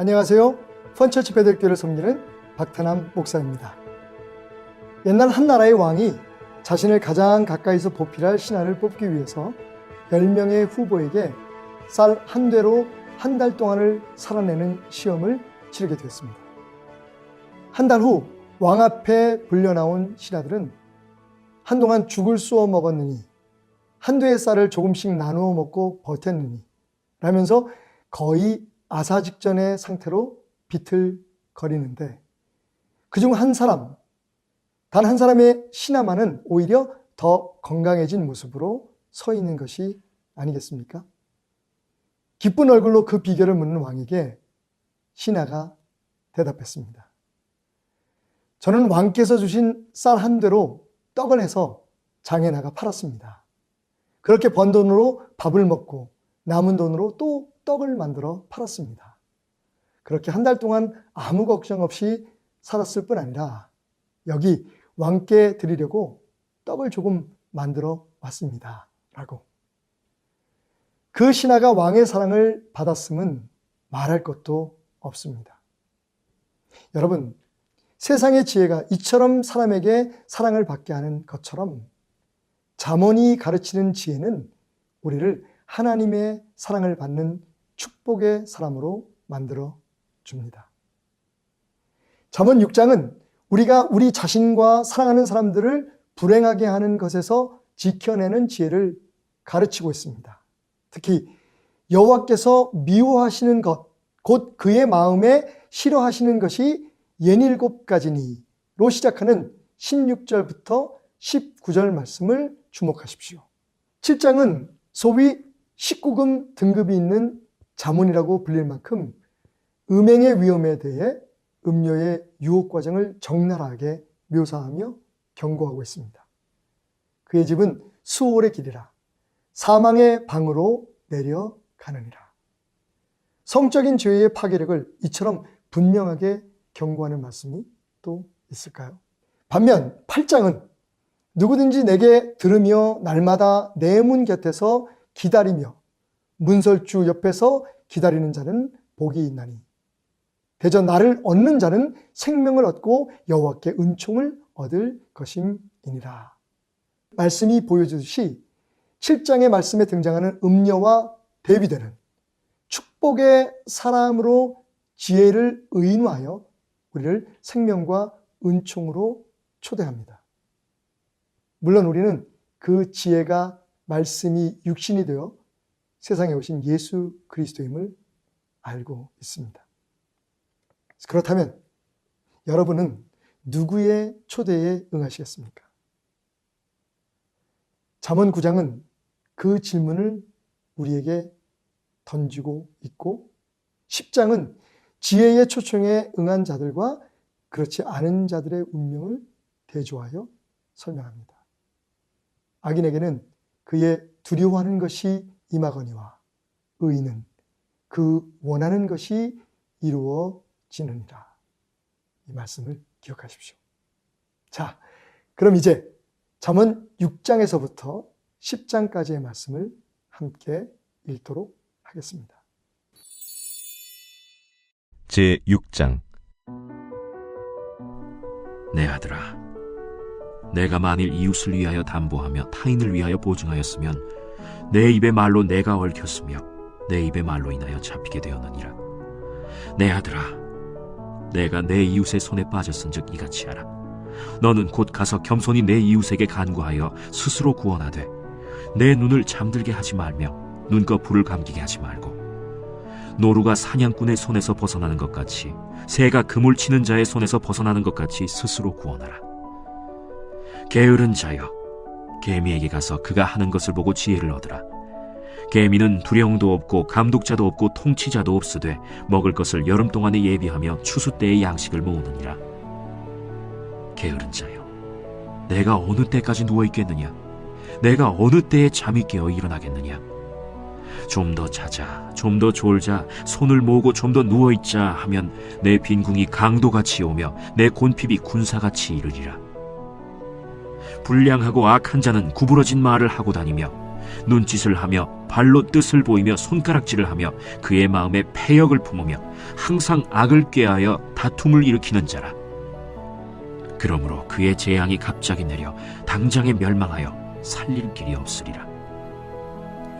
안녕하세요. 펀처치 베들교를 섬기는 박태남 목사입니다. 옛날 한 나라의 왕이 자신을 가장 가까이서 보필할 신하를 뽑기 위해서 10명의 후보에게 쌀 한 대로 한 달 동안을 살아내는 시험을 치르게 되었습니다. 한 달 후 왕 앞에 불려나온 신하들은 한동안 죽을 쏘아 먹었느니 한 대의 쌀을 조금씩 나누어 먹고 버텼느니 라면서 거의 아사 직전의 상태로 비틀거리는데 그중 한 사람, 단 한 사람의 신하만은 오히려 더 건강해진 모습으로 서 있는 것이 아니겠습니까? 기쁜 얼굴로 그 비결을 묻는 왕에게 신하가 대답했습니다. 저는 왕께서 주신 쌀 한 대로 떡을 해서 장에 나가 팔았습니다. 그렇게 번 돈으로 밥을 먹고 남은 돈으로 또 떡을 만들어 팔았습니다. 그렇게 한 달 동안 아무 걱정 없이 살았을 뿐 아니라 여기 왕께 드리려고 떡을 조금 만들어 왔습니다. 라고. 그 신하가 왕의 사랑을 받았음은 말할 것도 없습니다. 여러분, 세상의 지혜가 이처럼 사람에게 사랑을 받게 하는 것처럼 잠언이 가르치는 지혜는 우리를 하나님의 사랑을 받는 축복의 사람으로 만들어 줍니다. 잠언 6장은 우리가 우리 자신과 사랑하는 사람들을 불행하게 하는 것에서 지켜내는 지혜를 가르치고 있습니다. 특히 여호와께서 미워하시는 것, 곧 그의 마음에 싫어하시는 것이 67가지니로 시작하는 16절부터 19절 말씀을 주목하십시오. 7장은 소위 19금 등급이 있는 잠언이라고 불릴 만큼 음행의 위험에 대해 음료의 유혹 과정을 적나라하게 묘사하며 경고하고 있습니다. 그의 집은 수월의 길이라 사망의 방으로 내려가느니라. 성적인 죄의 파괴력을 이처럼 분명하게 경고하는 말씀이 또 있을까요? 반면 8장은 누구든지 내게 들으며 날마다 내 문 곁에서 기다리며 문설주 옆에서 기다리는 자는 복이 있나니 대저 나를 얻는 자는 생명을 얻고 여호와께 은총을 얻을 것임이니라. 말씀이 보여주듯이 7장의 말씀에 등장하는 음녀와 대비되는 축복의 사람으로 지혜를 의인화하여 우리를 생명과 은총으로 초대합니다. 물론 우리는 그 지혜가 말씀이 육신이 되어 세상에 오신 예수 그리스도임을 알고 있습니다. 그렇다면 여러분은 누구의 초대에 응하시겠습니까? 잠언 9장은 그 질문을 우리에게 던지고 있고 10장은 지혜의 초청에 응한 자들과 그렇지 않은 자들의 운명을 대조하여 설명합니다. 악인에게는 그의 두려워하는 것이 임하거니와 의인은 그 원하는 것이 이루어지느니라. 이 말씀을 기억하십시오. 자, 그럼 이제 잠언 6장에서부터 10장까지의 말씀을 함께 읽도록 하겠습니다. 제6장. 내 아들아, 내가 만일 이웃을 위하여 담보하며 타인을 위하여 보증하였으면 내 입의 말로 내가 얽혔으며 내 입의 말로 인하여 잡히게 되었느니라. 내 아들아, 내가 내 이웃의 손에 빠졌은즉 이같이 하라. 너는 곧 가서 겸손히 내 이웃에게 간구하여 스스로 구원하되 내 눈을 잠들게 하지 말며 눈꺼 불을 감기게 하지 말고 노루가 사냥꾼의 손에서 벗어나는 것 같이 새가 그물 치는 자의 손에서 벗어나는 것 같이 스스로 구원하라. 게으른 자여, 개미에게 가서 그가 하는 것을 보고 지혜를 얻으라. 개미는 두령도 없고 감독자도 없고 통치자도 없으되 먹을 것을 여름 동안에 예비하며 추수 때의 양식을 모으느니라. 게으른 자여, 내가 어느 때까지 누워있겠느냐? 내가 어느 때에 잠이 깨어 일어나겠느냐? 좀 더 자자, 좀 더 졸자, 손을 모으고 좀 더 누워있자 하면 내 빈궁이 강도같이 오며 내 곤핍이 군사같이 이르리라. 불량하고 악한 자는 구부러진 말을 하고 다니며 눈짓을 하며 발로 뜻을 보이며 손가락질을 하며 그의 마음에 패역을 품으며 항상 악을 꾀하여 다툼을 일으키는 자라. 그러므로 그의 재앙이 갑자기 내려 당장에 멸망하여 살릴 길이 없으리라.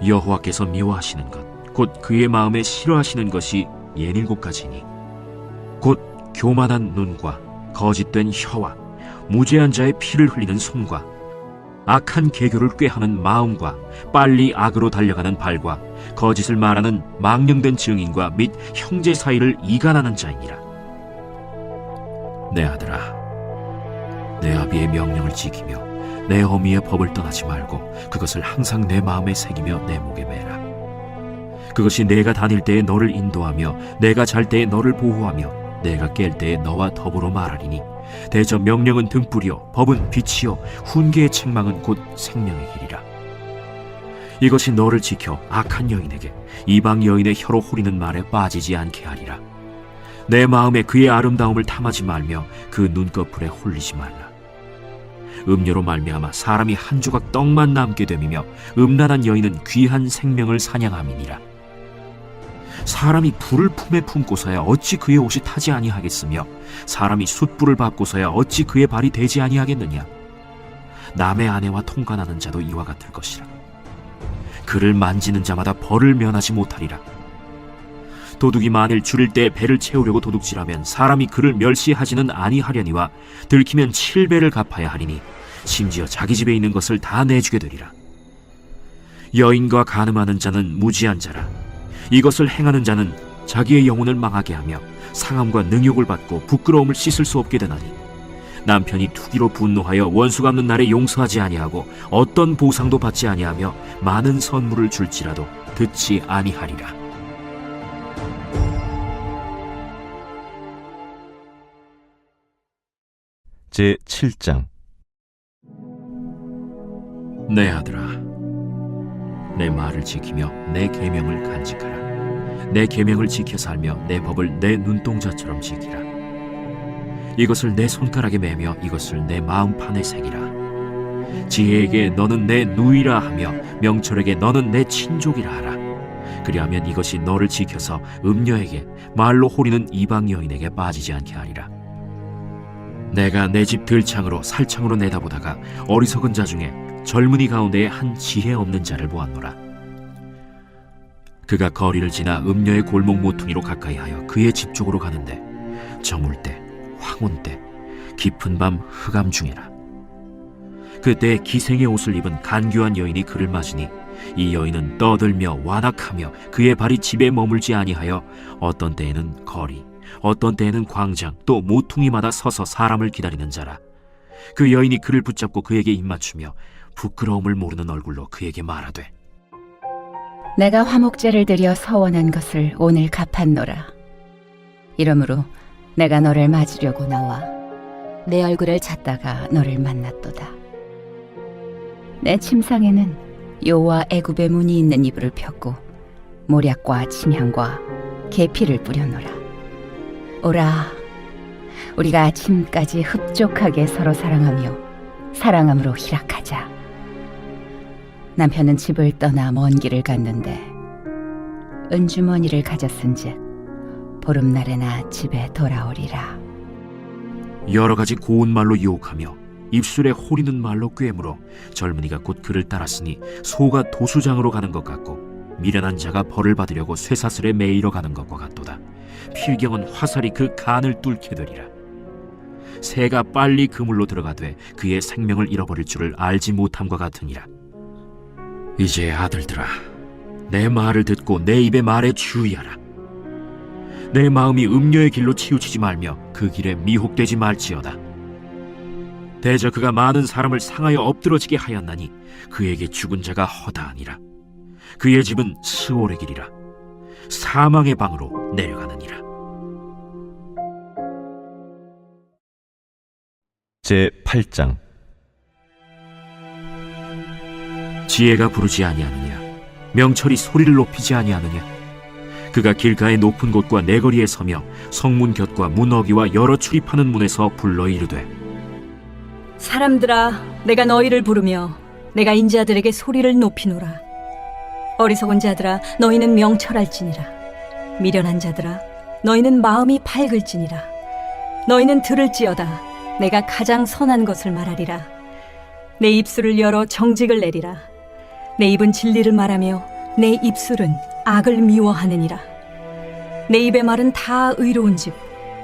여호와께서 미워하시는 것 곧 그의 마음에 싫어하시는 것이 17가지니 곧 교만한 눈과 거짓된 혀와 무죄한 자의 피를 흘리는 손과 악한 계교를 꾀하는 마음과 빨리 악으로 달려가는 발과 거짓을 말하는 망령된 증인과 및 형제 사이를 이간하는 자이니라. 내 아들아, 내 아비의 명령을 지키며 내 어미의 법을 떠나지 말고 그것을 항상 내 마음에 새기며 내 목에 매라. 그것이 내가 다닐 때에 너를 인도하며 내가 잘 때에 너를 보호하며 내가 깰 때에 너와 더불어 말하리니 대저 명령은 등불이요 법은 빛이요 훈계의 책망은 곧 생명의 길이라. 이것이 너를 지켜 악한 여인에게 이방 여인의 혀로 호리는 말에 빠지지 않게 하리라. 내 마음에 그의 아름다움을 탐하지 말며 그 눈꺼풀에 홀리지 말라. 음료로 말미암아 사람이 한 조각 떡만 남게 됨이며 음란한 여인은 귀한 생명을 사냥함이니라. 사람이 불을 품에 품고서야 어찌 그의 옷이 타지 아니하겠으며 사람이 숯불을 밟고서야 어찌 그의 발이 되지 아니하겠느냐. 남의 아내와 통관하는 자도 이와 같을 것이라. 그를 만지는 자마다 벌을 면하지 못하리라. 도둑이 만일 줄일 때 배를 채우려고 도둑질하면 사람이 그를 멸시하지는 아니하려니와 들키면 7배를 갚아야 하리니 심지어 자기 집에 있는 것을 다 내주게 되리라. 여인과 간음하는 자는 무지한 자라. 이것을 행하는 자는 자기의 영혼을 망하게 하며 상함과 능욕을 받고 부끄러움을 씻을 수 없게 되나니 남편이 투기로 분노하여 원수 갚는 날에 용서하지 아니하고 어떤 보상도 받지 아니하며 많은 선물을 줄지라도 듣지 아니하리라. 제7장. 내 아들아, 내 말을 지키며 내 계명을 간직하라. 내 계명을 지켜 살며 내 법을 내 눈동자처럼 지키라. 이것을 내 손가락에 매며 이것을 내 마음판에 새기라. 지혜에게 너는 내 누이라 하며 명철에게 너는 내 친족이라 하라. 그리하면 이것이 너를 지켜서 음녀에게 말로 호리는 이방 여인에게 빠지지 않게 하리라. 내가 내 집 들창으로 살창으로 내다보다가 어리석은 자 중에 젊은이 가운데에 한 지혜 없는 자를 보았노라. 그가 거리를 지나 음녀의 골목 모퉁이로 가까이하여 그의 집 쪽으로 가는데 저물 때, 황혼 때, 깊은 밤 흑암 중에라. 그때 기생의 옷을 입은 간교한 여인이 그를 맞으니 이 여인은 떠들며 완악하며 그의 발이 집에 머물지 아니하여 어떤 때에는 거리, 어떤 때에는 광장, 또 모퉁이마다 서서 사람을 기다리는 자라. 그 여인이 그를 붙잡고 그에게 입맞추며 부끄러움을 모르는 얼굴로 그에게 말하되, 내가 화목제를 드려 서원한 것을 오늘 갚았노라. 이러므로 내가 너를 맞으려고 나와 내 얼굴을 찾다가 너를 만났도다. 내 침상에는 여호와 애굽의 문이 있는 이불을 폈고 모략과 침향과 계피를 뿌려놓으라. 오라, 우리가 아침까지 흡족하게 서로 사랑하며 사랑함으로 희락하자. 남편은 집을 떠나 먼 길을 갔는데 은주머니를 가졌은즉 보름날에나 집에 돌아오리라. 여러 가지 고운 말로 유혹하며 입술에 호리는 말로 꿰물어 젊은이가 곧 그를 따랐으니 소가 도수장으로 가는 것 같고 미련한 자가 벌을 받으려고 쇠사슬에 매이러 가는 것과 같도다. 필경은 화살이 그 간을 뚫게 되리라. 새가 빨리 그물로 들어가되 그의 생명을 잃어버릴 줄을 알지 못함과 같으니라. 이제 아들들아, 내 말을 듣고 내 입의 말에 주의하라. 내 마음이 음녀의 길로 치우치지 말며 그 길에 미혹되지 말지어다. 대저 그가 많은 사람을 상하여 엎드러지게 하였나니 그에게 죽은 자가 허다하니라. 그의 집은 스올의 길이라. 사망의 방으로 내려가느니라. 제8장. 지혜가 부르지 아니하느냐? 명철이 소리를 높이지 아니하느냐? 그가 길가의 높은 곳과 내거리에 서며 성문 곁과 문 어귀와 여러 출입하는 문에서 불러 이르되, 사람들아, 내가 너희를 부르며 내가 인자들에게 소리를 높이노라. 어리석은 자들아, 너희는 명철할지니라. 미련한 자들아, 너희는 마음이 밝을지니라. 너희는 들을지어다. 내가 가장 선한 것을 말하리라. 내 입술을 열어 정직을 내리라. 내 입은 진리를 말하며 내 입술은 악을 미워하느니라. 내 입의 말은 다 의로운즉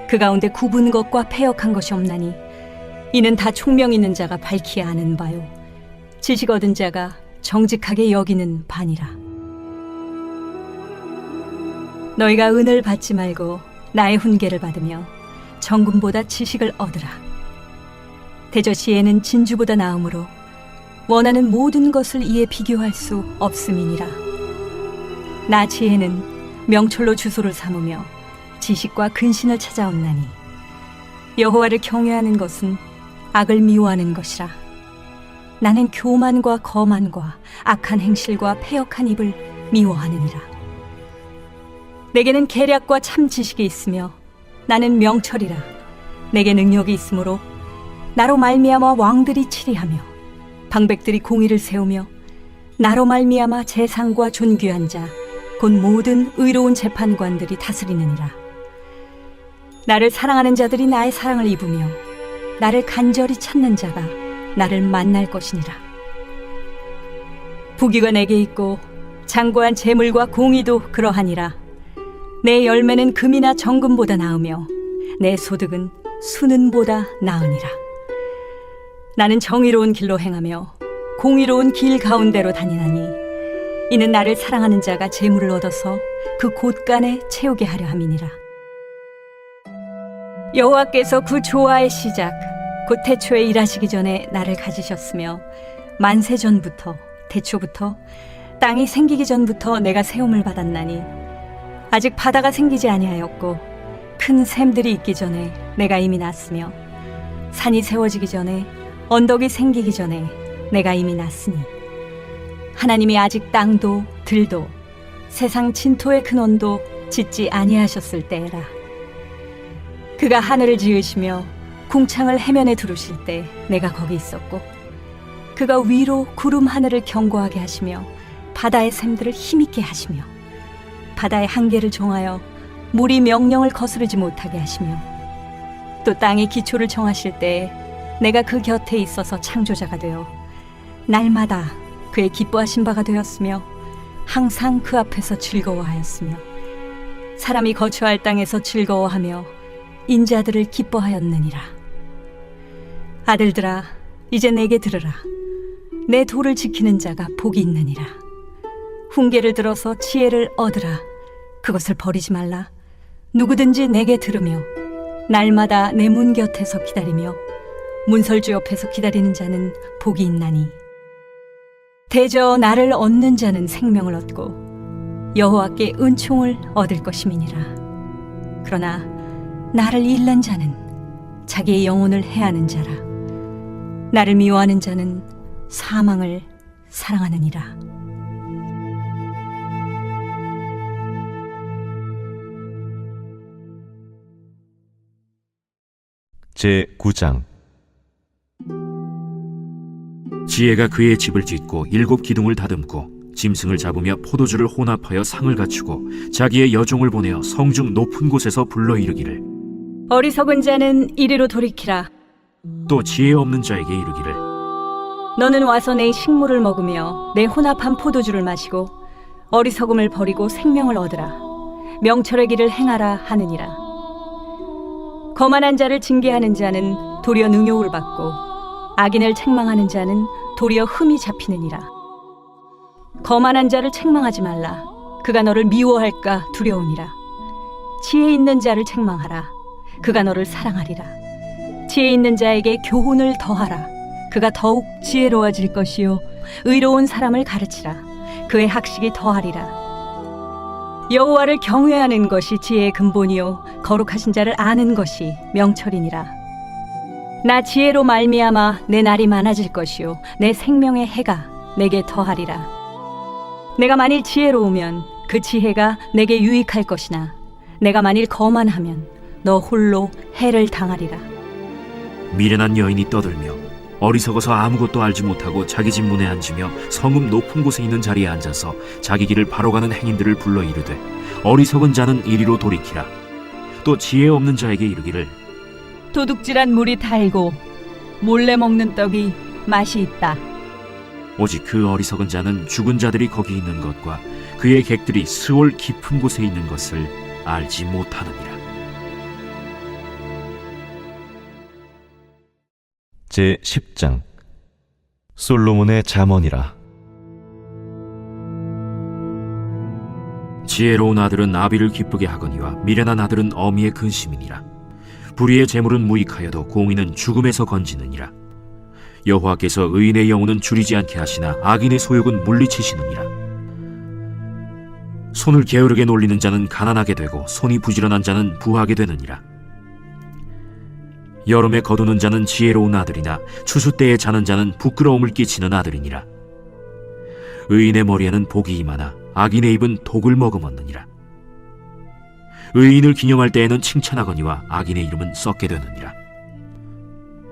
그 가운데 굽은 것과 패역한 것이 없나니 이는 다 총명 있는 자가 밝히 아는 바요 지식 얻은 자가 정직하게 여기는 바니라. 너희가 은을 받지 말고 나의 훈계를 받으며 정금보다 지식을 얻으라. 대저시에는 진주보다 나음으로 원하는 모든 것을 이에 비교할 수 없음이니라. 나 지혜는 명철로 주소를 삼으며 지식과 근신을 찾아온나니 여호와를 경외하는 것은 악을 미워하는 것이라. 나는 교만과 거만과 악한 행실과 패역한 입을 미워하느니라. 내게는 계략과 참 지식이 있으며 나는 명철이라. 내게 능력이 있으므로 나로 말미암아 왕들이 치리하며 방백들이 공의를 세우며 나로 말미암아 재상과 존귀한 자 곧 모든 의로운 재판관들이 다스리느니라. 나를 사랑하는 자들이 나의 사랑을 입으며 나를 간절히 찾는 자가 나를 만날 것이니라. 부귀가 내게 있고 장고한 재물과 공의도 그러하니라. 내 열매는 금이나 정금보다 나으며 내 소득은 수는보다 나으니라. 나는 정의로운 길로 행하며 공의로운 길 가운데로 다니나니 이는 나를 사랑하는 자가 재물을 얻어서 그 곳간에 채우게 하려 함이니라. 여호와께서 그 조화의 시작 곧 태초에 일하시기 전에 나를 가지셨으며 만세 전부터 태초부터 땅이 생기기 전부터 내가 세움을 받았나니 아직 바다가 생기지 아니하였고 큰 샘들이 있기 전에 내가 이미 났으며 산이 세워지기 전에 언덕이 생기기 전에 내가 이미 났으니 하나님이 아직 땅도 들도 세상 진토의 근원도 짓지 아니하셨을 때라. 그가 하늘을 지으시며 궁창을 해면에 두르실 때 내가 거기 있었고 그가 위로 구름 하늘을 견고하게 하시며 바다의 샘들을 힘있게 하시며 바다의 한계를 정하여 물이 명령을 거스르지 못하게 하시며 또 땅의 기초를 정하실 때에 내가 그 곁에 있어서 창조자가 되어 날마다 그의 기뻐하신 바가 되었으며 항상 그 앞에서 즐거워하였으며 사람이 거처할 땅에서 즐거워하며 인자들을 기뻐하였느니라. 아들들아, 이제 내게 들으라. 내 도를 지키는 자가 복이 있느니라. 훈계를 들어서 지혜를 얻으라. 그것을 버리지 말라. 누구든지 내게 들으며 날마다 내 문 곁에서 기다리며 문설주 옆에서 기다리는 자는 복이 있나니 대저 나를 얻는 자는 생명을 얻고 여호와께 은총을 얻을 것임이니라. 그러나 나를 잃는 자는 자기의 영혼을 해하는 자라. 나를 미워하는 자는 사망을 사랑하느니라. 제9장 지혜가 그의 집을 짓고 7 기둥을 다듬고 짐승을 잡으며 포도주를 혼합하여 상을 갖추고 자기의 여종을 보내어 성중 높은 곳에서 불러 이르기를 어리석은 자는 이리로 돌이키라. 또 지혜 없는 자에게 이르기를 너는 와서 내 식물을 먹으며 내 혼합한 포도주를 마시고 어리석음을 버리고 생명을 얻으라. 명철의 길을 행하라 하느니라. 거만한 자를 징계하는 자는 도리어 능욕을 받고 악인을 책망하는 자는 도리어 흠이 잡히느니라. 거만한 자를 책망하지 말라. 그가 너를 미워할까 두려우니라. 지혜 있는 자를 책망하라. 그가 너를 사랑하리라. 지혜 있는 자에게 교훈을 더하라. 그가 더욱 지혜로워질 것이요 의로운 사람을 가르치라. 그의 학식이 더하리라. 여호와를 경외하는 것이 지혜의 근본이요 거룩하신 자를 아는 것이 명철이니라. 나 지혜로 말미암아 내 날이 많아질 것이요 내 생명의 해가 내게 더하리라. 내가 만일 지혜로우면 그 지혜가 내게 유익할 것이나 내가 만일 거만하면 너 홀로 해를 당하리라. 미련한 여인이 떠들며 어리석어서 아무것도 알지 못하고 자기 집 문에 앉으며 성읍 높은 곳에 있는 자리에 앉아서 자기 길을 바로 가는 행인들을 불러 이르되 어리석은 자는 이리로 돌이키라. 또 지혜 없는 자에게 이르기를 도둑질한 물이 달고 몰래 먹는 떡이 맛이 있다. 오직 그 어리석은 자는 죽은 자들이 거기 있는 것과 그의 객들이 스올 깊은 곳에 있는 것을 알지 못하느니라. 제 10장 솔로몬의 잠언이라. 지혜로운 아들은 아비를 기쁘게 하거니와 미련한 아들은 어미의 근심이니라. 불의의 재물은 무익하여도 공의는 죽음에서 건지느니라. 여호와께서 의인의 영혼은 줄이지 않게 하시나 악인의 소욕은 물리치시느니라. 손을 게으르게 놀리는 자는 가난하게 되고 손이 부지런한 자는 부하게 되느니라. 여름에 거두는 자는 지혜로운 아들이나 추수 때에 자는 자는 부끄러움을 끼치는 아들이니라. 의인의 머리에는 복이 임하나 악인의 입은 독을 머금었느니라. 의인을 기념할 때에는 칭찬하거니와 악인의 이름은 썩게 되느니라.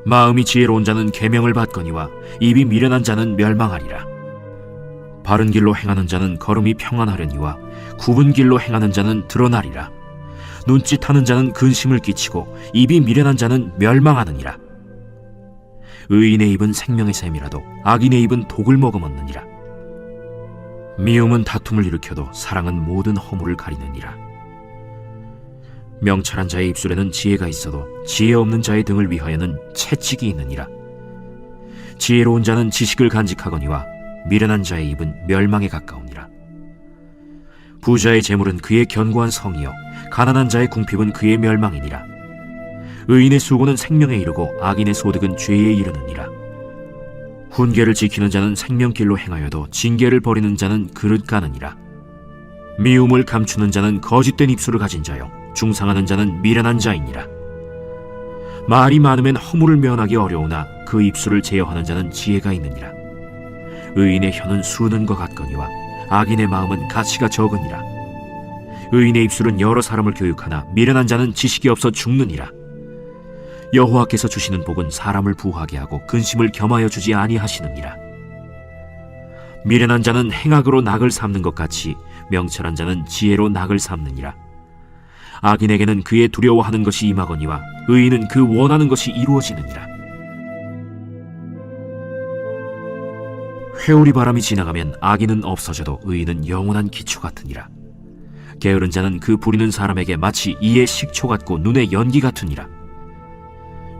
마음이 지혜로운 자는 계명을 받거니와 입이 미련한 자는 멸망하리라. 바른 길로 행하는 자는 걸음이 평안하려니와 굽은 길로 행하는 자는 드러나리라. 눈짓하는 자는 근심을 끼치고 입이 미련한 자는 멸망하느니라. 의인의 입은 생명의 샘이라도 악인의 입은 독을 머금었느니라. 미움은 다툼을 일으켜도 사랑은 모든 허물을 가리느니라. 명철한 자의 입술에는 지혜가 있어도 지혜 없는 자의 등을 위하여는 채찍이 있느니라. 지혜로운 자는 지식을 간직하거니와 미련한 자의 입은 멸망에 가까우니라. 부자의 재물은 그의 견고한 성이요 가난한 자의 궁핍은 그의 멸망이니라. 의인의 수고는 생명에 이르고 악인의 소득은 죄에 이르느니라. 훈계를 지키는 자는 생명길로 행하여도 징계를 버리는 자는 그릇 가느니라. 미움을 감추는 자는 거짓된 입술을 가진 자요 중상하는 자는 미련한 자이니라. 말이 많으면 허물을 면하기 어려우나 그 입술을 제어하는 자는 지혜가 있느니라. 의인의 혀는 수는 것 같거니와 악인의 마음은 가치가 적으니라. 의인의 입술은 여러 사람을 교육하나 미련한 자는 지식이 없어 죽느니라. 여호와께서 주시는 복은 사람을 부하게 하고 근심을 겸하여 주지 아니하시느니라. 미련한 자는 행악으로 낙을 삼는 것 같이 명철한 자는 지혜로 낙을 삼느니라. 악인에게는 그의 두려워하는 것이 임하거니와 의인은 그 원하는 것이 이루어지느니라. 회오리 바람이 지나가면 악인은 없어져도 의인은 영원한 기초 같으니라. 게으른 자는 그 부리는 사람에게 마치 이의 식초 같고 눈의 연기 같으니라.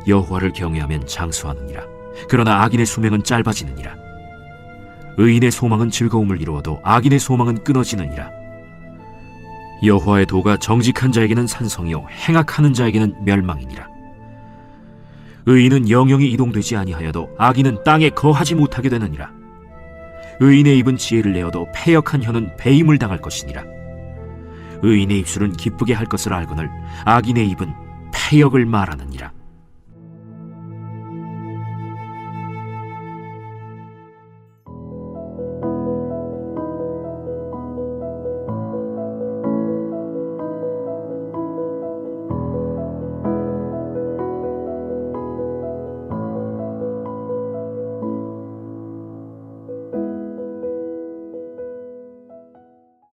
여호와를 경외하면 장수하느니라. 그러나 악인의 수명은 짧아지느니라. 의인의 소망은 즐거움을 이루어도 악인의 소망은 끊어지느니라. 여호와의 도가 정직한 자에게는 산성이요 행악하는 자에게는 멸망이니라. 의인은 영영이 이동되지 아니하여도 악인은 땅에 거하지 못하게 되느니라. 의인의 입은 지혜를 내어도 패역한 혀는 배임을 당할 것이니라. 의인의 입술은 기쁘게 할 것을 알거늘 악인의 입은 패역을 말하느니라.